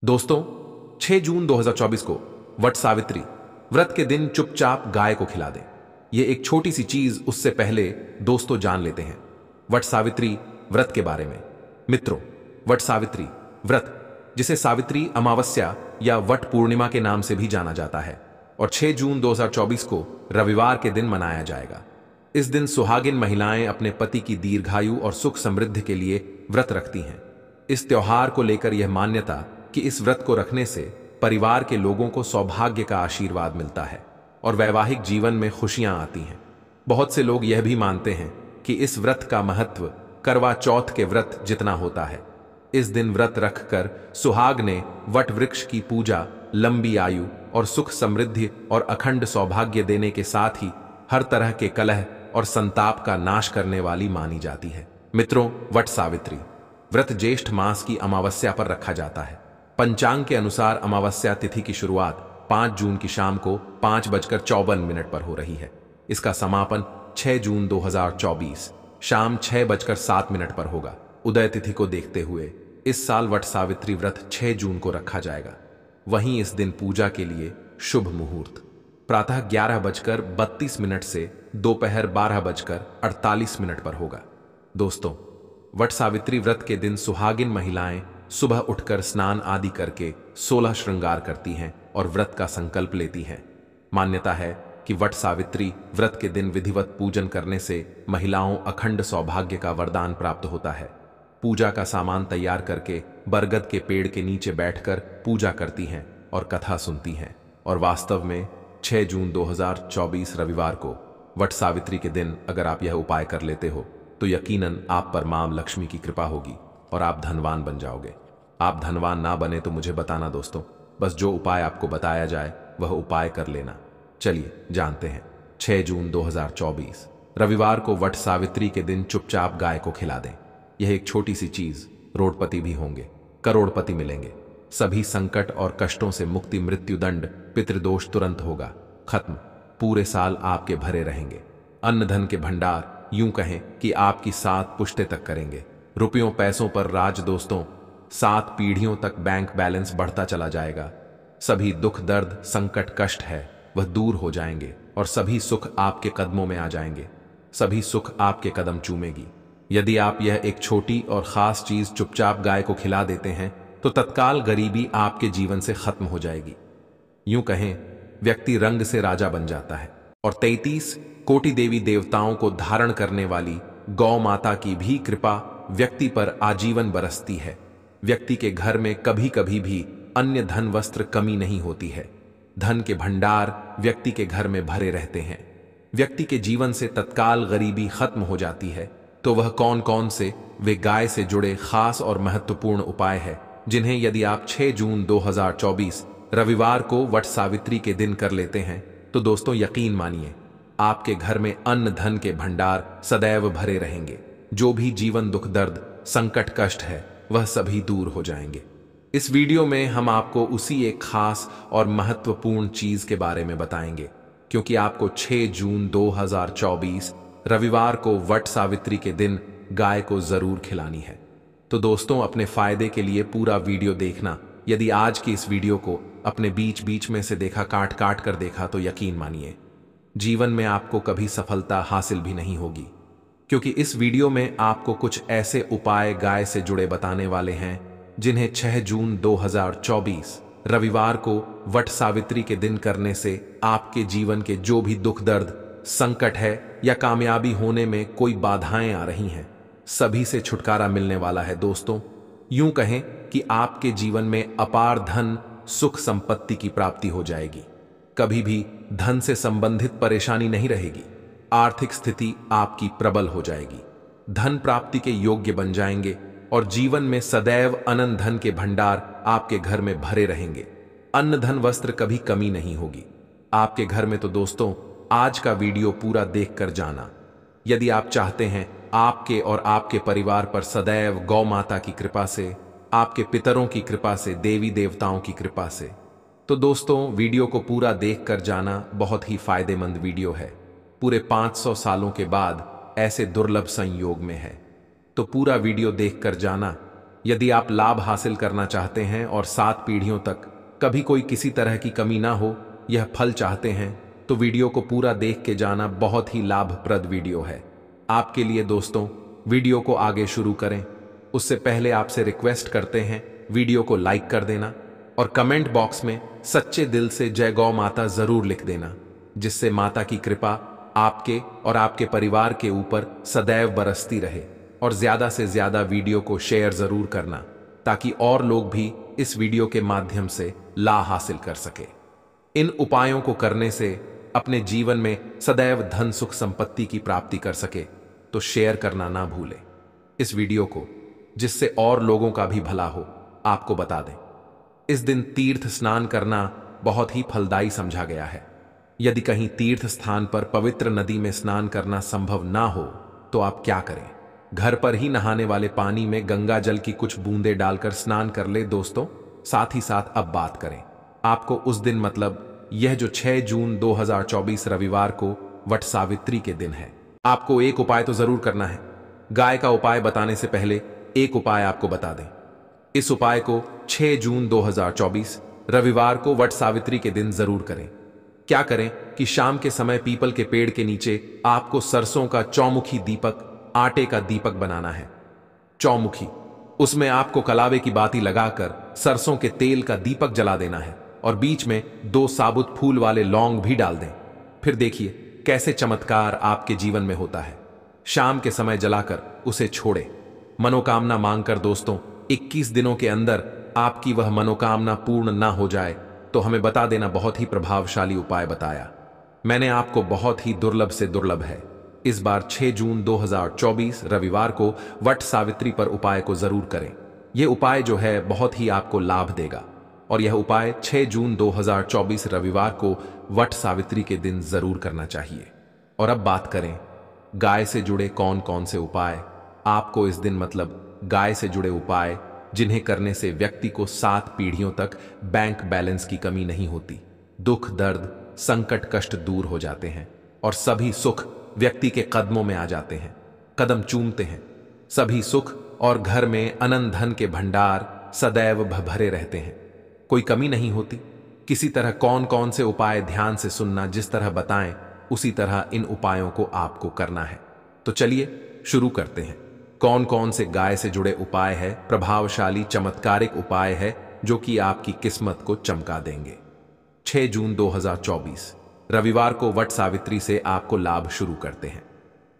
दोस्तों, 6 जून 2024 को वट सावित्री व्रत के दिन चुपचाप गाय को खिला दें। यह एक छोटी सी चीज उससे पहले दोस्तों जान लेते हैं वट सावित्री व्रत के बारे में। मित्रों, वट सावित्री व्रत, जिसे सावित्री अमावस्या या वट पूर्णिमा के नाम से भी जाना जाता है, और 6 जून 2024 को रविवार के दिन मनाया जाएगा। इस दिन सुहागिन महिलाएं अपने पति की दीर्घायु और सुख समृद्धि के लिए व्रत रखती हैं। इस त्योहार को लेकर यह मान्यता कि इस व्रत को रखने से परिवार के लोगों को सौभाग्य का आशीर्वाद मिलता है और वैवाहिक जीवन में खुशियां आती हैं। बहुत से लोग यह भी मानते हैं कि इस व्रत का महत्व करवा चौथ के व्रत जितना होता है। इस दिन व्रत रखकर सुहाग ने वट वृक्ष की पूजा लंबी आयु और सुख समृद्धि और अखंड सौभाग्य देने के साथ ही हर तरह के कलह और संताप का नाश करने वाली मानी जाती है। मित्रों, वट सावित्री व्रत ज्येष्ठ मास की अमावस्या पर रखा जाता है। पंचांग के अनुसार अमावस्या तिथि की शुरुआत 5 जून की शाम को 5:54 पर हो रही है। इसका समापन 6 जून 2024 शाम 6:07 पर होगा। उदय तिथि को देखते हुए इस साल वट सावित्री व्रत 6 जून को रखा जाएगा। वहीं इस दिन पूजा के लिए शुभ मुहूर्त प्रातः 11:32 से दोपहर 12:48 पर होगा। दोस्तों, वट सावित्री व्रत के दिन सुहागिन महिलाएं सुबह उठकर स्नान आदि करके 16 श्रृंगार करती हैं और व्रत का संकल्प लेती हैं। मान्यता है कि वट सावित्री व्रत के दिन विधिवत पूजन करने से महिलाओं अखंड सौभाग्य का वरदान प्राप्त होता है। पूजा का सामान तैयार करके बरगद के पेड़ के नीचे बैठकर पूजा करती हैं और कथा सुनती हैं। और वास्तव में 6 जून 2024 रविवार को वट सावित्री के दिन अगर आप यह उपाय कर लेते हो तो यकीनन आप पर मां लक्ष्मी की कृपा होगी और आप धनवान बन जाओगे। आप धनवान ना बने तो मुझे बताना दोस्तों, बस जो उपाय आपको बताया जाए वह उपाय कर लेना। चलिए जानते हैं। 6 जून 2024 रविवार को वट सावित्री के दिन चुपचाप गाय को खिला दें। यह एक छोटी सी चीज, रोडपति भी होंगे, करोड़पति मिलेंगे। सभी संकट और कष्टों से मुक्ति, मृत्युदंड, पितृदोष तुरंत होगा खत्म। पूरे साल आपके भरे रहेंगे। अन्न धन के भंडार, यूं कहें कि आपकी 7 पुश्ते तक करेंगे। रुपयों पैसों पर राज दोस्तों, 7 पीढ़ियों तक बैंक बैलेंस बढ़ता चला जाएगा। सभी दुख दर्द संकट कष्ट है वह दूर हो जाएंगे और सभी सुख आपके कदमों में आ जाएंगे। सभी सुख आपके कदम चूमेगी। यदि आप यह एक छोटी और खास चीज चुपचाप गाय को खिला देते हैं तो तत्काल गरीबी आपके जीवन से खत्म हो जाएगी। यूं कहें, व्यक्ति रंग से राजा बन जाता है। और 33 कोटि देवी देवताओं को धारण करने वाली गौ माता की भी कृपा व्यक्ति पर आजीवन बरसती है। व्यक्ति के घर में कभी कभी भी अन्य धन वस्त्र कमी नहीं होती है। धन के भंडार व्यक्ति के घर में भरे रहते हैं। व्यक्ति के जीवन से तत्काल गरीबी खत्म हो जाती है। तो वह कौन कौन से वे गाय से जुड़े खास और महत्वपूर्ण उपाय है जिन्हें यदि आप 6 जून 2024 रविवार को वट सावित्री के दिन कर लेते हैं तो दोस्तों यकीन मानिए आपके घर में अन्न धन के भंडार सदैव भरे रहेंगे। जो भी जीवन दुख दर्द संकट कष्ट है वह सभी दूर हो जाएंगे। इस वीडियो में हम आपको उसी एक खास और महत्वपूर्ण चीज के बारे में बताएंगे, क्योंकि आपको 6 जून 2024 रविवार को वट सावित्री के दिन गाय को जरूर खिलानी है। तो दोस्तों, अपने फायदे के लिए पूरा वीडियो देखना। यदि आज की इस वीडियो को अपने बीच बीच में से देखा, काट काट कर देखा, तो यकीन मानिए जीवन में आपको कभी सफलता हासिल भी नहीं होगी, क्योंकि इस वीडियो में आपको कुछ ऐसे उपाय गाय से जुड़े बताने वाले हैं जिन्हें 6 जून 2024 रविवार को वट सावित्री के दिन करने से आपके जीवन के जो भी दुख दर्द संकट है या कामयाबी होने में कोई बाधाएं आ रही हैं, सभी से छुटकारा मिलने वाला है। दोस्तों, यूं कहें कि आपके जीवन में अपार धन सुख संपत्ति की प्राप्ति हो जाएगी। कभी भी धन से संबंधित परेशानी नहीं रहेगी। आर्थिक स्थिति आपकी प्रबल हो जाएगी। धन प्राप्ति के योग्य बन जाएंगे और जीवन में सदैव अनंत धन के भंडार आपके घर में भरे रहेंगे। अन्न धन वस्त्र कभी कमी नहीं होगी आपके घर में। तो दोस्तों, आज का वीडियो पूरा देखकर जाना। यदि आप चाहते हैं आपके और आपके परिवार पर सदैव गौ माता की कृपा से, आपके पितरों की कृपा से, देवी देवताओं की कृपा से, तो दोस्तों वीडियो को पूरा देखकर जाना। बहुत ही फायदेमंद वीडियो है। पूरे 500 सालों के बाद ऐसे दुर्लभ संयोग में है, तो पूरा वीडियो देखकर जाना। यदि आप लाभ हासिल करना चाहते हैं और 7 पीढ़ियों तक कभी कोई किसी तरह की कमी ना हो, यह फल चाहते हैं, तो वीडियो को पूरा देख के जाना। बहुत ही लाभप्रद वीडियो है आपके लिए दोस्तों। वीडियो को आगे शुरू करें उससे पहले आपसे रिक्वेस्ट करते हैं वीडियो को लाइक कर देना और कमेंट बॉक्स में सच्चे दिल से जय गौ माता जरूर लिख देना, जिससे माता की कृपा आपके और आपके परिवार के ऊपर सदैव बरसती रहे। और ज्यादा से ज्यादा वीडियो को शेयर जरूर करना ताकि और लोग भी इस वीडियो के माध्यम से लाभ हासिल कर सके। इन उपायों को करने से अपने जीवन में सदैव धन सुख संपत्ति की प्राप्ति कर सके, तो शेयर करना ना भूलें इस वीडियो को, जिससे और लोगों का भी भला हो। आपको बता दें, इस दिन तीर्थ स्नान करना बहुत ही फलदायी समझा गया है। यदि कहीं तीर्थ स्थान पर पवित्र नदी में स्नान करना संभव ना हो तो आप क्या करें, घर पर ही नहाने वाले पानी में गंगा जल की कुछ बूंदें डालकर स्नान कर ले दोस्तों। साथ ही साथ अब बात करें आपको उस दिन, मतलब यह जो 6 जून 2024 रविवार को वट सावित्री के दिन है, आपको एक उपाय तो जरूर करना है। गाय का उपाय बताने से पहले एक उपाय आपको बता दें। इस उपाय को 6 जून 2024 रविवार को वट सावित्री के दिन जरूर करें। क्या करें कि शाम के समय पीपल के पेड़ के नीचे आपको सरसों का चौमुखी दीपक, आटे का दीपक बनाना है। चौमुखी, उसमें आपको कलावे की बाती लगाकर सरसों के तेल का दीपक जला देना है और बीच में 2 साबुत फूल वाले लौंग भी डाल दें। फिर देखिए कैसे चमत्कार आपके जीवन में होता है। शाम के समय जलाकर उसे छोड़े, मनोकामना मांगकर दोस्तों 21 दिनों के अंदर आपकी वह मनोकामना पूर्ण ना हो जाए तो हमें बता देना। बहुत ही प्रभावशाली उपाय बताया मैंने आपको, बहुत ही दुर्लभ से दुर्लभ है। इस बार 6 जून 2024 रविवार को वट सावित्री पर उपाय को जरूर करें। यह उपाय जो है बहुत ही आपको लाभ देगा और यह उपाय 6 जून 2024 रविवार को वट सावित्री के दिन जरूर करना चाहिए। और अब बात करें गाय से जुड़े कौन कौन से उपाय आपको इस दिन, मतलब गाय से जुड़े उपाय जिन्हें करने से व्यक्ति को 7 पीढ़ियों तक बैंक बैलेंस की कमी नहीं होती, दुख दर्द संकट कष्ट दूर हो जाते हैं और सभी सुख व्यक्ति के कदमों में आ जाते हैं, कदम चूमते हैं। सभी सुख और घर में अनंत धन के भंडार सदैव भरे रहते हैं, कोई कमी नहीं होती। किसी तरह कौन कौन से उपाय ध्यान से सुनना, जिस तरह बताएं उसी तरह इन उपायों को आपको करना है। तो चलिए शुरू करते हैं। कौन कौन से गाय से जुड़े उपाय है, प्रभावशाली चमत्कारिक उपाय है जो कि आपकी किस्मत को चमका देंगे। 6 जून 2024 रविवार को वट सावित्री से आपको लाभ शुरू करते हैं।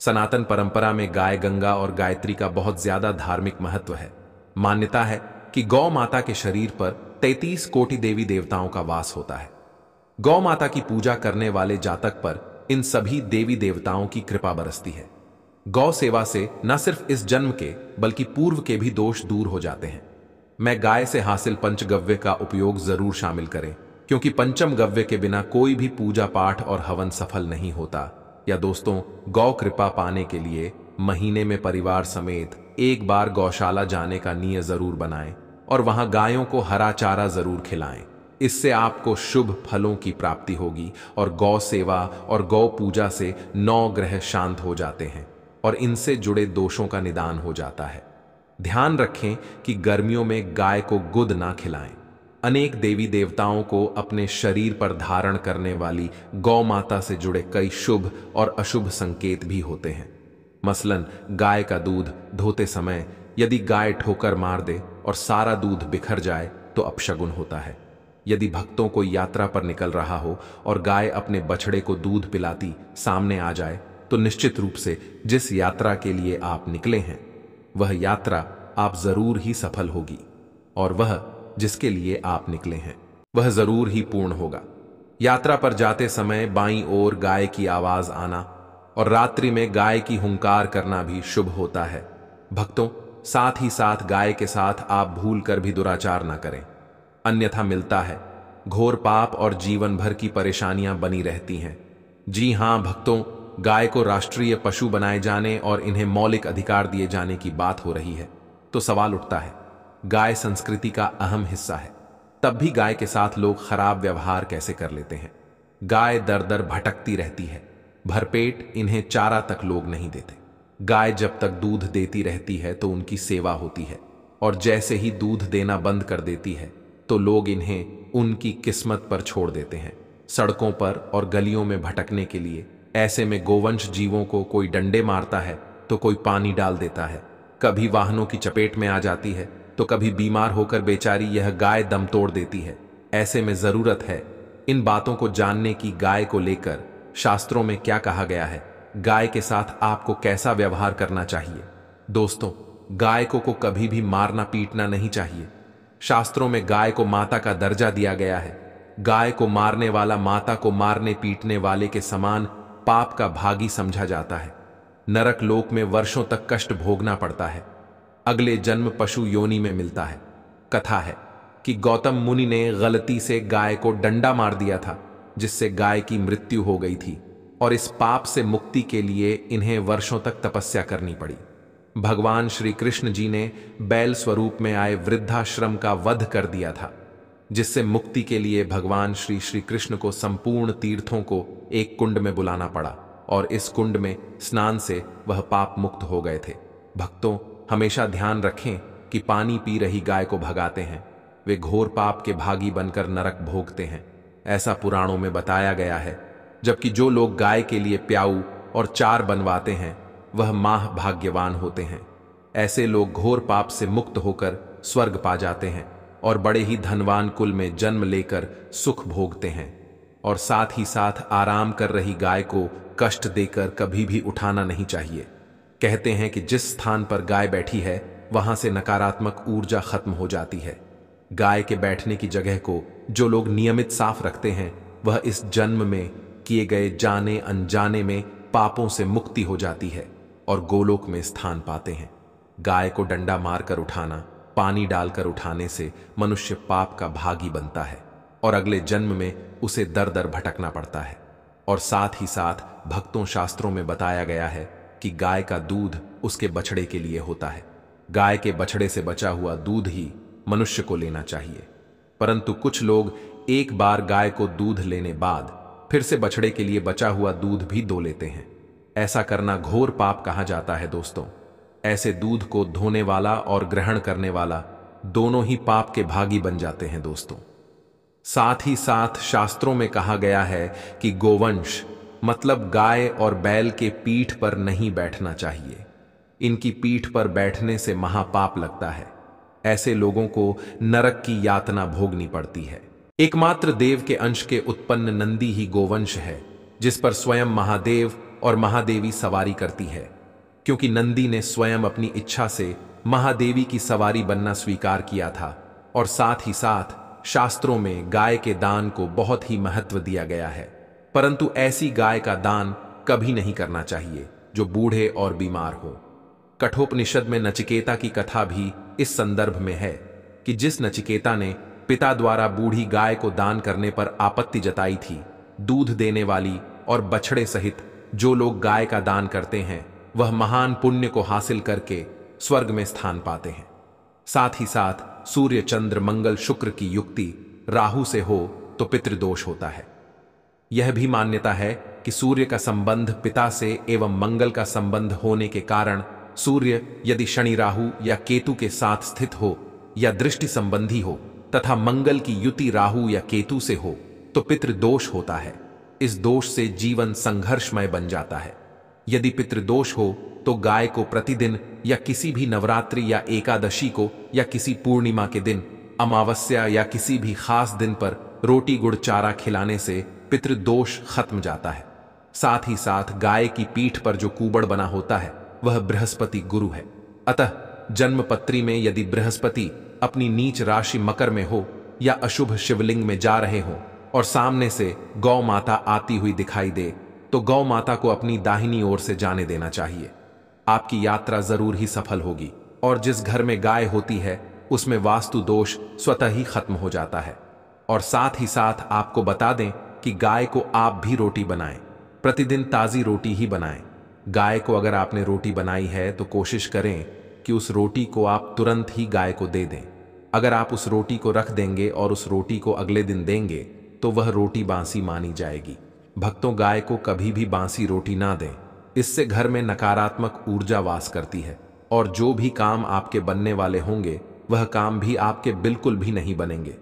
सनातन परंपरा में गाय गंगा और गायत्री का बहुत ज्यादा धार्मिक महत्व है। मान्यता है कि गौ माता के शरीर पर 33 कोटि देवी देवताओं का वास होता है। गौ माता की पूजा करने वाले जातक पर इन सभी देवी देवताओं की कृपा बरसती है। गौ सेवा से न सिर्फ इस जन्म के बल्कि पूर्व के भी दोष दूर हो जाते हैं। मैं गाय से हासिल पंचगव्य का उपयोग जरूर शामिल करें, क्योंकि पंचम गव्य के बिना कोई भी पूजा पाठ और हवन सफल नहीं होता। या दोस्तों, गौ कृपा पाने के लिए महीने में परिवार समेत एक बार गौशाला जाने का नियम जरूर बनाएं और वहां गायों को हरा चारा जरूर खिलाएं। इससे आपको शुभ फलों की प्राप्ति होगी और गौ सेवा और गौ पूजा से 9 ग्रह शांत हो जाते हैं और इनसे जुड़े दोषों का निदान हो जाता है। ध्यान रखें कि गर्मियों में गाय को गुद ना खिलाएं। अनेक देवी देवताओं को अपने शरीर पर धारण करने वाली गौ माता से जुड़े कई शुभ और अशुभ संकेत भी होते हैं। मसलन गाय का दूध धोते समय यदि गाय ठोकर मार दे और सारा दूध बिखर जाए तो अपशगुन होता है। यदि भक्तों को यात्रा पर निकल रहा हो और गाय अपने बछड़े को दूध पिलाती सामने आ जाए तो निश्चित रूप से जिस यात्रा के लिए आप निकले हैं वह यात्रा आप जरूर ही सफल होगी और वह जिसके लिए आप निकले हैं वह जरूर ही पूर्ण होगा। यात्रा पर जाते समय बाईं ओर गाय की आवाज आना और रात्रि में गाय की हुंकार करना भी शुभ होता है। भक्तों, साथ ही साथ गाय के साथ आप भूल कर भी दुराचार ना करें, अन्यथा मिलता है घोर पाप और जीवन भर की परेशानियां बनी रहती हैं। जी हां भक्तों, गाय को राष्ट्रीय पशु बनाए जाने और इन्हें मौलिक अधिकार दिए जाने की बात हो रही है तो सवाल उठता है, गाय संस्कृति का अहम हिस्सा है, तब भी गाय के साथ लोग खराब व्यवहार कैसे कर लेते हैं। गाय दर दर भटकती रहती है, भरपेट इन्हें चारा तक लोग नहीं देते। गाय जब तक दूध देती रहती है तो उनकी सेवा होती है, और जैसे ही दूध देना बंद कर देती है तो लोग इन्हें उनकी किस्मत पर छोड़ देते हैं, सड़कों पर और गलियों में भटकने के लिए। ऐसे में गोवंश जीवों को कोई डंडे मारता है तो कोई पानी डाल देता है, कभी वाहनों की चपेट में आ जाती है तो कभी बीमार होकर बेचारी यह गाय दम तोड़ देती है। ऐसे में जरूरत है इन बातों को जानने की, गाय को लेकर शास्त्रों में क्या कहा गया है, गाय के साथ आपको कैसा व्यवहार करना चाहिए। दोस्तों, गाय को कभी भी मारना पीटना नहीं चाहिए। शास्त्रों में गाय को माता का दर्जा दिया गया है। गाय को मारने वाला माता को मारने पीटने वाले के समान पाप का भागी समझा जाता है। नरक लोक में वर्षों तक कष्ट भोगना पड़ता है। अगले जन्म पशु योनि में मिलता है। कथा है कि गौतम मुनि ने गलती से गाय को डंडा मार दिया था, जिससे गाय की मृत्यु हो गई थी, और इस पाप से मुक्ति के लिए इन्हें वर्षों तक तपस्या करनी पड़ी। भगवान श्री कृष्ण जी ने बैल स्वरूप में आए वृद्धाश्रम का वध कर दिया था, जिससे मुक्ति के लिए भगवान श्री श्री कृष्ण को संपूर्ण तीर्थों को एक कुंड में बुलाना पड़ा, और इस कुंड में स्नान से वह पाप मुक्त हो गए थे। भक्तों, हमेशा ध्यान रखें कि पानी पी रही गाय को भगाते हैं, वे घोर पाप के भागी बनकर नरक भोगते हैं, ऐसा पुराणों में बताया गया है। जबकि जो लोग गाय के लिए प्याऊ और चार बनवाते हैं वह माह भाग्यवान होते हैं। ऐसे लोग घोर पाप से मुक्त होकर स्वर्ग पा जाते हैं और बड़े ही धनवान कुल में जन्म लेकर सुख भोगते हैं। और साथ ही साथ आराम कर रही गाय को कष्ट देकर कभी भी उठाना नहीं चाहिए। कहते हैं कि जिस स्थान पर गाय बैठी है वहां से नकारात्मक ऊर्जा खत्म हो जाती है। गाय के बैठने की जगह को जो लोग नियमित साफ रखते हैं वह इस जन्म में किए गए जाने अनजाने में पापों से मुक्ति हो जाती है और गोलोक में स्थान पाते हैं। गाय को डंडा मारकर उठाना, पानी डालकर उठाने से मनुष्य पाप का भागी बनता है और अगले जन्म में उसे दर दर भटकना पड़ता है। और साथ ही साथ भक्तों, शास्त्रों में बताया गया है कि गाय का दूध उसके बछड़े के लिए होता है। गाय के बछड़े से बचा हुआ दूध ही मनुष्य को लेना चाहिए, परंतु कुछ लोग एक बार गाय को दूध लेने बाद फिर से बछड़े के लिए बचा हुआ दूध भी दो लेते हैं। ऐसा करना घोर पाप कहा जाता है। दोस्तों, ऐसे दूध को धोने वाला और ग्रहण करने वाला दोनों ही पाप के भागी बन जाते हैं। दोस्तों, साथ ही साथ शास्त्रों में कहा गया है कि गोवंश मतलब गाय और बैल के पीठ पर नहीं बैठना चाहिए। इनकी पीठ पर बैठने से महापाप लगता है। ऐसे लोगों को नरक की यातना भोगनी पड़ती है। एकमात्र देव के अंश के उत्पन्न नंदी ही गोवंश है, जिस पर स्वयं महादेव और महादेवी सवारी करती है, क्योंकि नंदी ने स्वयं अपनी इच्छा से महादेवी की सवारी बनना स्वीकार किया था। और साथ ही साथ शास्त्रों में गाय के दान को बहुत ही महत्व दिया गया है, परंतु ऐसी गाय का दान कभी नहीं करना चाहिए जो बूढ़े और बीमार हो। कठोपनिषद में नचिकेता की कथा भी इस संदर्भ में है कि जिस नचिकेता ने पिता द्वारा बूढ़ी गाय को दान करने पर आपत्ति जताई थी, दूध देने वाली और बछड़े सहित जो लोग गाय का दान करते हैं वह महान पुण्य को हासिल करके स्वर्ग में स्थान पाते हैं। साथ ही साथ सूर्य, चंद्र, मंगल, शुक्र की युक्ति राहु से हो तो पितृदोष होता है। यह भी मान्यता है कि सूर्य का संबंध पिता से एवं मंगल का संबंध होने के कारण सूर्य यदि शनि, राहु या केतु के साथ स्थित हो या दृष्टि संबंधी हो तथा मंगल की युति राहु या केतु से हो तो पितृदोष होता है। इस दोष से जीवन संघर्षमय बन जाता है। यदि पितृदोष हो तो गाय को प्रतिदिन या किसी भी नवरात्रि या एकादशी को या किसी पूर्णिमा के दिन, अमावस्या या किसी भी खास दिन पर रोटी गुड़ चारा खिलाने से पितृदोष खत्म जाता है। साथ ही साथ गाय की पीठ पर जो कुबड़ बना होता है वह बृहस्पति गुरु है। अतः जन्मपत्री में यदि बृहस्पति अपनी नीच राशि मकर में हो या अशुभ शिवलिंग में जा रहे हो और सामने से गौ माता आती हुई दिखाई दे तो गौ माता को अपनी दाहिनी ओर से जाने देना चाहिए। आपकी यात्रा जरूर ही सफल होगी और जिस घर में गाय होती है उसमें वास्तु दोष स्वतः ही खत्म हो जाता है। और साथ ही साथ आपको बता दें कि गाय को आप भी रोटी बनाएं, प्रतिदिन ताजी रोटी ही बनाएं। गाय को अगर आपने रोटी बनाई है तो कोशिश करें कि उस रोटी को आप तुरंत ही गाय को दे दें। अगर आप उस रोटी को रख देंगे और उस रोटी को अगले दिन देंगे तो वह रोटी बासी मानी जाएगी। भक्तों, गाय को कभी भी बासी रोटी ना दें, इससे घर में नकारात्मक ऊर्जा वास करती है और जो भी काम आपके बनने वाले होंगे वह काम भी आपके बिल्कुल भी नहीं बनेंगे।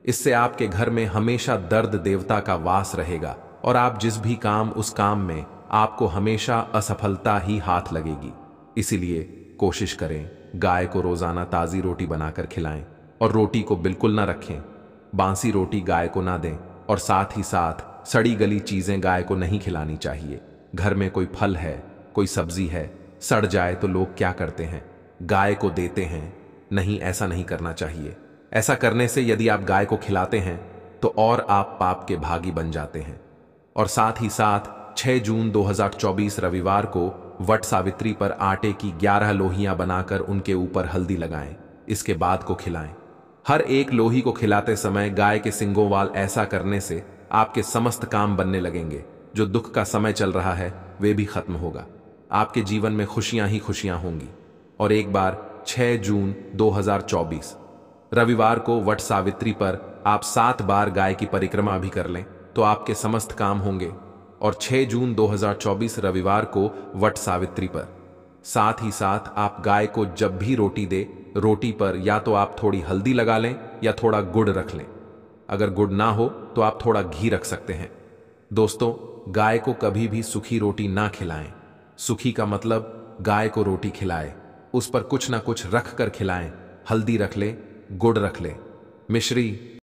इससे आपके घर में हमेशा दर्द देवता का वास रहेगा और आप जिस भी काम उस काम में आपको हमेशा असफलता ही हाथ लगेगी। इसीलिए कोशिश करें गाय को रोजाना ताजी रोटी बनाकर खिलाएं और रोटी को बिल्कुल ना रखें। बासी रोटी गाय को ना दें और साथ ही साथ सड़ी गली चीजें गाय को नहीं खिलानी चाहिए। घर में कोई फल है, कोई सब्जी है, सड़ जाए तो लोग क्या करते हैं, गाय को देते हैं। नहीं, ऐसा नहीं करना चाहिए। ऐसा करने से यदि आप गाय को खिलाते हैं तो और आप पाप के भागी बन जाते हैं। और साथ ही साथ 6 जून 2024 रविवार को वट सावित्री पर आटे की 11 लोहियां बनाकर उनके ऊपर हल्दी लगाएं, इसके बाद को खिलाएं। हर एक लोही को खिलाते समय गाय के सिंगों वाल ऐसा करने से आपके समस्त काम बनने लगेंगे। जो दुख का समय चल रहा है वे भी खत्म होगा। आपके जीवन में खुशियां ही खुशियां होंगी। और एक बार 6 जून 2024 रविवार को वट सावित्री पर आप 7 बार गाय की परिक्रमा भी कर लें तो आपके समस्त काम होंगे। और 6 जून 2024 रविवार को वट सावित्री पर साथ ही साथ आप गाय को जब भी रोटी दे, रोटी पर या तो आप थोड़ी हल्दी लगा लें या थोड़ा गुड़ रख लें। अगर गुड़ ना हो तो आप थोड़ा घी रख सकते हैं। दोस्तों, गाय को कभी भी सूखी रोटी ना खिलाएं। सूखी का मतलब गाय को रोटी खिलाए, उस पर कुछ ना कुछ रख कर खिलाएं। हल्दी रख ले, गुड़ रख ले, मिश्री